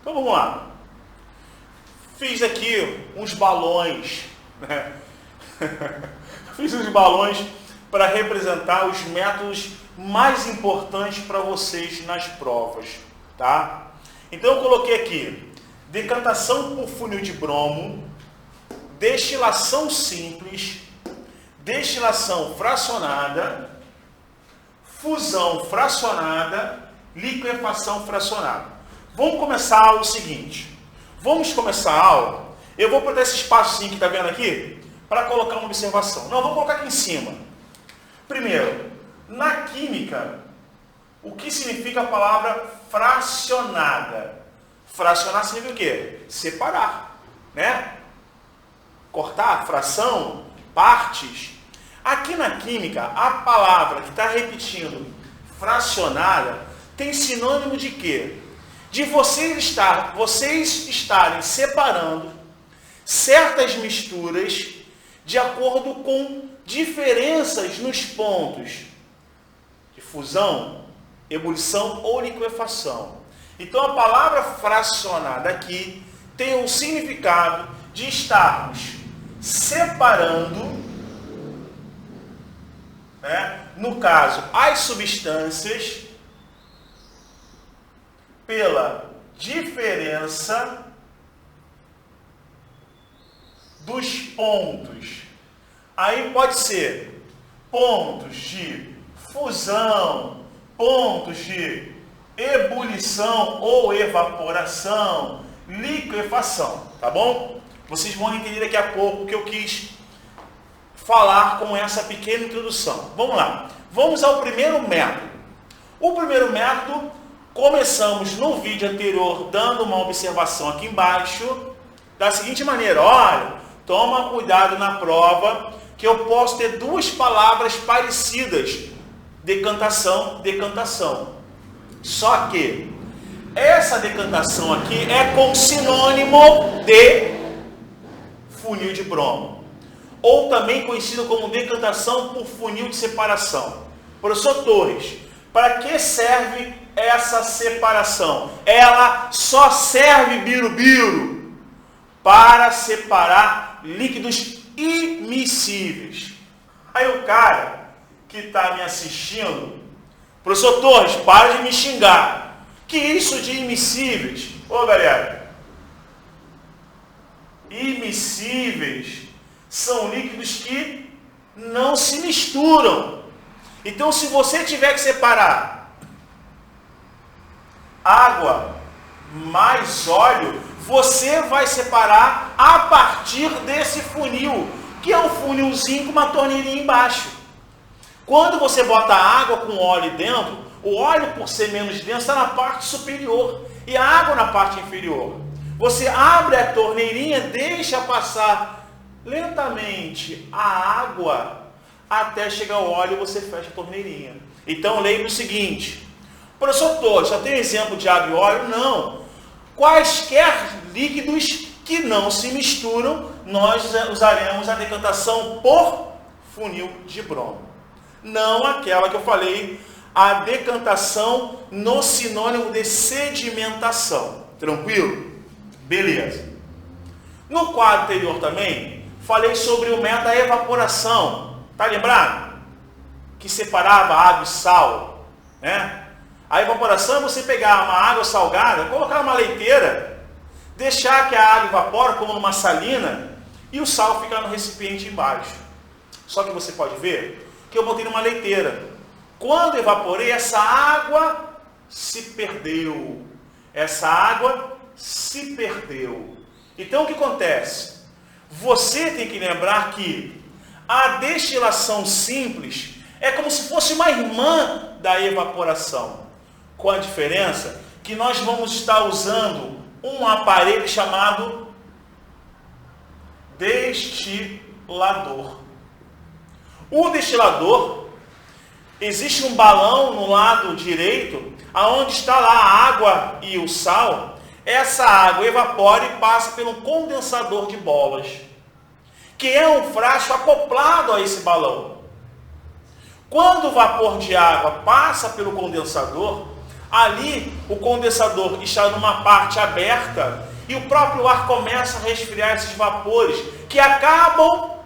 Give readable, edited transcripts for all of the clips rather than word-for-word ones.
Então vamos lá. Fiz aqui uns balões, né? Fiz uns balões para representar os métodos mais importantes para vocês nas provas, tá? Então eu coloquei aqui decantação por funil de bromo, destilação simples, destilação fracionada, fusão fracionada, liquefação fracionada. Vamos começar o seguinte. Vamos começar a aula. Eu vou botar esse espacinho que está vendo aqui para colocar uma observação. Não, vou colocar aqui em cima. Primeiro, na química, o que significa a palavra fracionada? Fracionar significa o quê? Separar, né? Cortar, fração, partes. Aqui na química, a palavra que está repetindo, fracionada, tem sinônimo de quê? De vocês estarem separando certas misturas de acordo com diferenças nos pontos de fusão, ebulição ou liquefação. Então a palavra fracionada aqui tem o significado de estarmos separando, né, no caso, as substâncias pela diferença dos pontos. Aí pode ser pontos de fusão, pontos de ebulição ou evaporação, liquefação, tá bom? Vocês vão entender daqui a pouco o que eu quis falar com essa pequena introdução. Vamos lá. Vamos ao primeiro método. O primeiro método, começamos no vídeo anterior dando uma observação aqui embaixo, da seguinte maneira: olha, toma cuidado na prova, que eu posso ter duas palavras parecidas, decantação, decantação. Só que essa decantação aqui é com sinônimo de funil de bromo, ou também conhecido como decantação por funil de separação. Professor Torres, para que serve essa separação? Ela só serve, birubiru, para separar líquidos immiscíveis. Aí o cara que está me assistindo, professor Torres, para de me xingar. Que isso de immiscíveis? Ô galera, immiscíveis são líquidos que não se misturam. Então, se você tiver que separar água mais óleo, você vai separar a partir desse funil, que é um funilzinho com uma torneirinha embaixo. Quando você bota água com óleo dentro, o óleo, por ser menos denso, está na parte superior e a água na parte inferior. Você abre a torneirinha, deixa passar lentamente a água até chegar o óleo e você fecha a torneirinha. Então lembre o seguinte: professor Torres, só tem exemplo de água e óleo? Não. Quaisquer líquidos que não se misturam, nós usaremos a decantação por funil de bromo. Não aquela que eu falei, a decantação no sinônimo de sedimentação. Tranquilo? Beleza. No quadro anterior também, falei sobre o método da evaporação. Tá lembrado? Que separava água e sal, né? A evaporação é você pegar uma água salgada, colocar numa leiteira, deixar que a água evapore como numa salina e o sal ficar no recipiente embaixo. Só que você pode ver que eu botei numa leiteira. Quando evaporei, essa água se perdeu. Essa água se perdeu. Então o que acontece? Você tem que lembrar que a destilação simples é como se fosse uma irmã da evaporação, com a diferença que nós vamos estar usando um aparelho chamado destilador. O destilador, existe um balão no lado direito, aonde está lá a água e o sal. Essa água evapora e passa pelo condensador de bolas, que é um frasco acoplado a esse balão. Quando o vapor de água passa pelo condensador, Ali o condensador está numa parte aberta e o próprio ar começa a resfriar esses vapores que acabam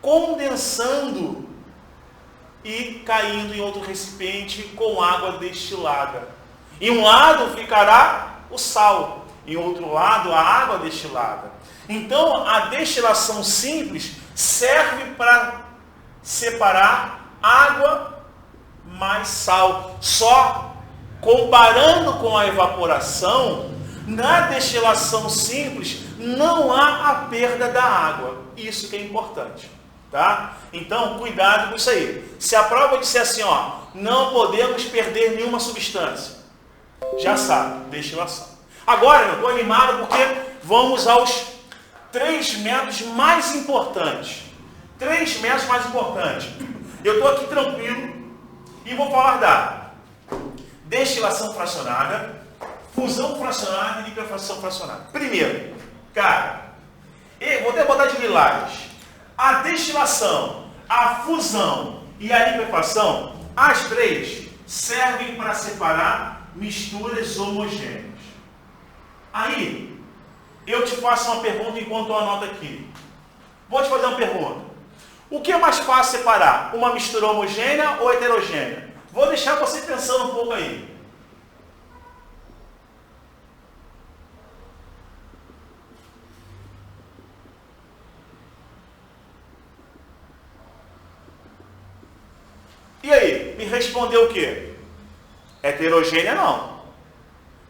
condensando e caindo em outro recipiente com água destilada. Em um lado ficará o sal, em outro lado a água destilada. Então a destilação simples serve para separar água mais sal. Só comparando com a evaporação, na destilação simples não há a perda da água. Isso que é importante, tá? Então, cuidado com isso aí. Se a prova disser assim, ó, não podemos perder nenhuma substância, já sabe, destilação. Agora, eu estou animado porque vamos aos 3 métodos mais importantes. 3 métodos mais importantes. Eu estou aqui tranquilo e vou falar da destilação fracionada, fusão fracionada e liquefação fracionada. Primeiro, cara, vou até botar de lilás. A destilação, a fusão e a liquefação, as 3 servem para separar misturas homogêneas. Aí, eu te faço uma pergunta enquanto eu anoto aqui. Vou te fazer uma pergunta. O que é mais fácil separar? Uma mistura homogênea ou heterogênea? Vou deixar você pensando um pouco aí. E aí, me respondeu o quê? Heterogênea não.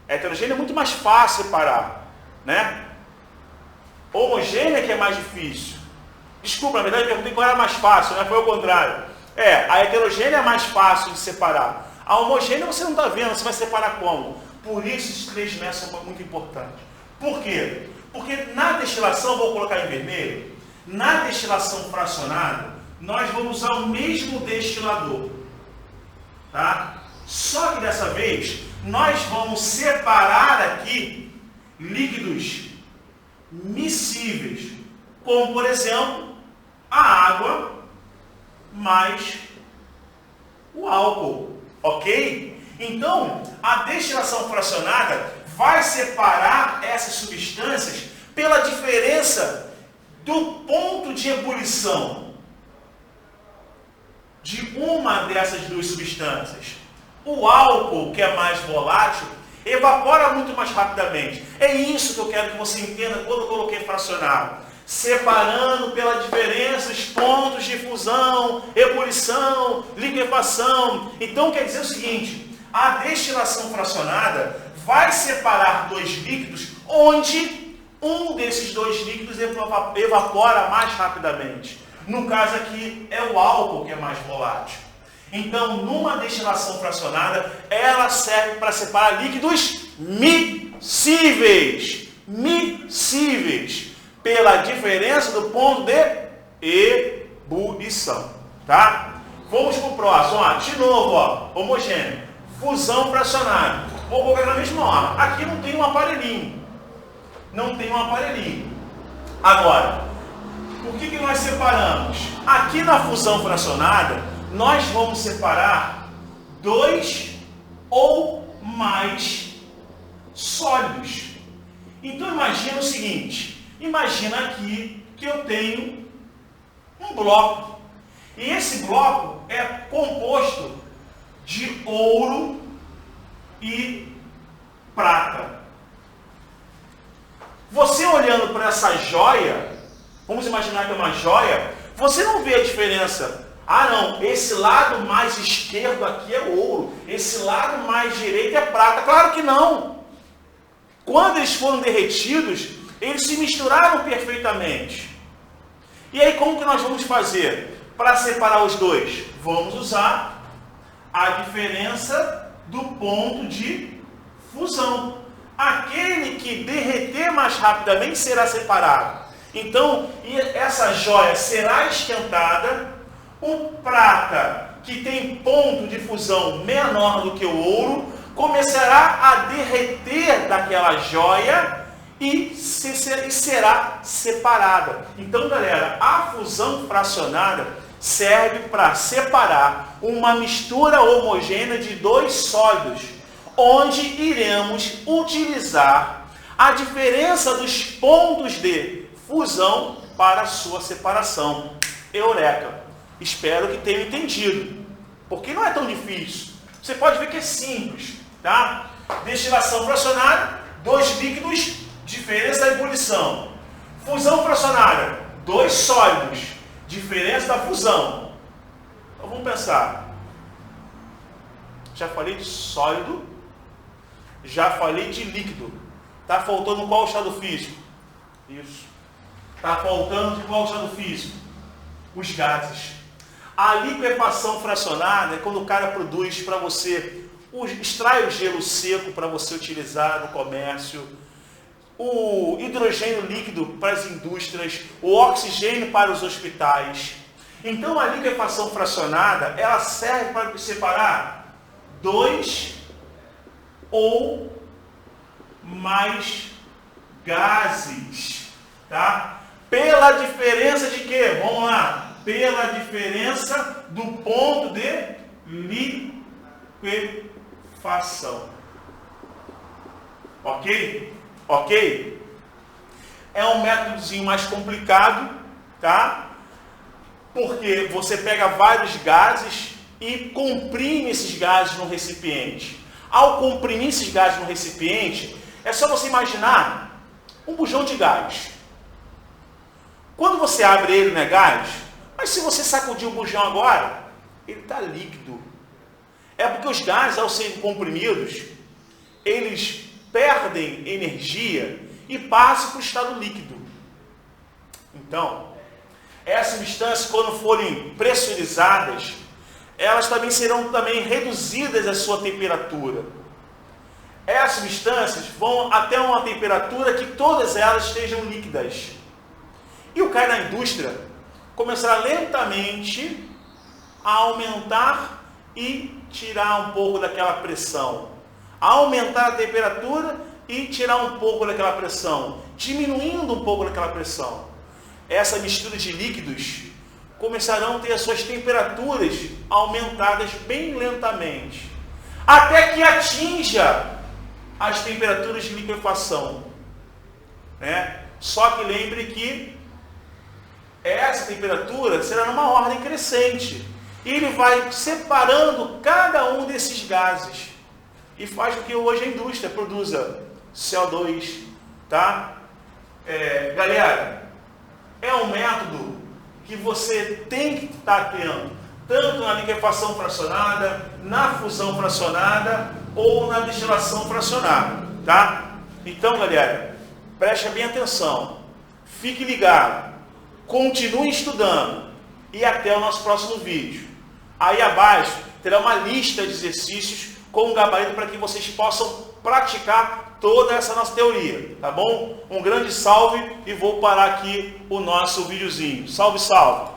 Heterogênea é muito mais fácil separar, né? Homogênea que é mais difícil. Desculpa, na verdade eu perguntei qual era mais fácil, né? Foi o contrário. A heterogênea é mais fácil de separar. A homogênea você não está vendo, você vai separar como? Por isso esses 3 métodos são muito importantes. Por quê? Porque na destilação, vou colocar em vermelho, na destilação fracionada, nós vamos usar o mesmo destilador. Tá? Só que dessa vez, nós vamos separar aqui líquidos miscíveis, como por exemplo, a água mais o álcool, ok? Então, a destilação fracionada vai separar essas substâncias pela diferença do ponto de ebulição de uma dessas 2 substâncias. O álcool, que é mais volátil, evapora muito mais rapidamente. É isso que eu quero que você entenda quando eu coloquei fracionado. Separando pela diferença dos pontos de fusão, ebulição, liquefação. Então quer dizer o seguinte, a destilação fracionada vai separar 2 líquidos onde um desses 2 líquidos evapora mais rapidamente. No caso aqui é o álcool que é mais volátil. Então, numa destilação fracionada, ela serve para separar líquidos miscíveis. Miscíveis. Pela diferença do ponto de ebulição. Tá? Vamos para o próximo. De novo, homogêneo. Fusão fracionada. Vou colocar na mesma hora. Aqui não tem um aparelhinho. Não tem um aparelhinho. Agora, por que nós separamos? Aqui na fusão fracionada, nós vamos separar 2 ou mais sólidos. Então imagina o seguinte. Imagina aqui que eu tenho um bloco. E esse bloco é composto de ouro e prata. Você olhando para essa joia, vamos imaginar que é uma joia, você não vê a diferença. Não, esse lado mais esquerdo aqui é ouro, esse lado mais direito é prata. Claro que não. Quando eles foram derretidos, eles se misturaram perfeitamente. E aí como que nós vamos fazer para separar os 2? Vamos usar a diferença do ponto de fusão. Aquele que derreter mais rapidamente será separado. Então, essa joia será esquentada. O prata, que tem ponto de fusão menor do que o ouro, começará a derreter daquela joia e será separada. Então, galera, a fusão fracionada serve para separar uma mistura homogênea de 2 sólidos, onde iremos utilizar a diferença dos pontos de fusão para a sua separação. Eureka! Espero que tenham entendido, porque não é tão difícil. Você pode ver que é simples, tá? Destilação fracionária, 2 líquidos, diferença da ebulição. Fusão fracionária, 2 sólidos, diferença da fusão. Então vamos pensar. Já falei de sólido, já falei de líquido. Está faltando qual estado físico? Isso. Está faltando de qual estado físico? Os gases. A liquefação fracionada é quando o cara produz para você, extrai o gelo seco para você utilizar no comércio, o hidrogênio líquido para as indústrias, o oxigênio para os hospitais. Então a liquefação fracionada, ela serve para separar 2 ou mais gases, tá? Pela diferença de quê? Vamos lá. Pela diferença do ponto de liquefação. Ok? Ok? É um métodozinho mais complicado, tá? Porque você pega vários gases e comprime esses gases no recipiente. Ao comprimir esses gases no recipiente, é só você imaginar um bujão de gás. Quando você abre ele, não é gás? Mas se você sacudir o bujão agora, ele está líquido. É porque os gases, ao serem comprimidos, eles perdem energia e passam para o estado líquido. Então, essas substâncias, quando forem pressurizadas, elas também serão reduzidas a sua temperatura. Essas substâncias vão até uma temperatura que todas elas estejam líquidas. E o cara na indústria começará lentamente a aumentar e tirar um pouco daquela pressão. Aumentar a temperatura e tirar um pouco daquela pressão. Diminuindo um pouco daquela pressão. Essa mistura de líquidos começarão a ter as suas temperaturas aumentadas bem lentamente. Até que atinja as temperaturas de liquefação. Né? Só que lembre que essa temperatura será numa ordem crescente. E ele vai separando cada um desses gases. E faz com que hoje a indústria produza CO2. Tá? Galera, é um método que você tem que estar atento. Tanto na liquefação fracionada, na fusão fracionada ou na destilação fracionada. Tá? Então, galera, preste bem atenção. Fique ligado. Continue estudando e até o nosso próximo vídeo. Aí abaixo terá uma lista de exercícios com um gabarito para que vocês possam praticar toda essa nossa teoria, tá bom? Um grande salve e vou parar aqui o nosso videozinho. Salve, salve!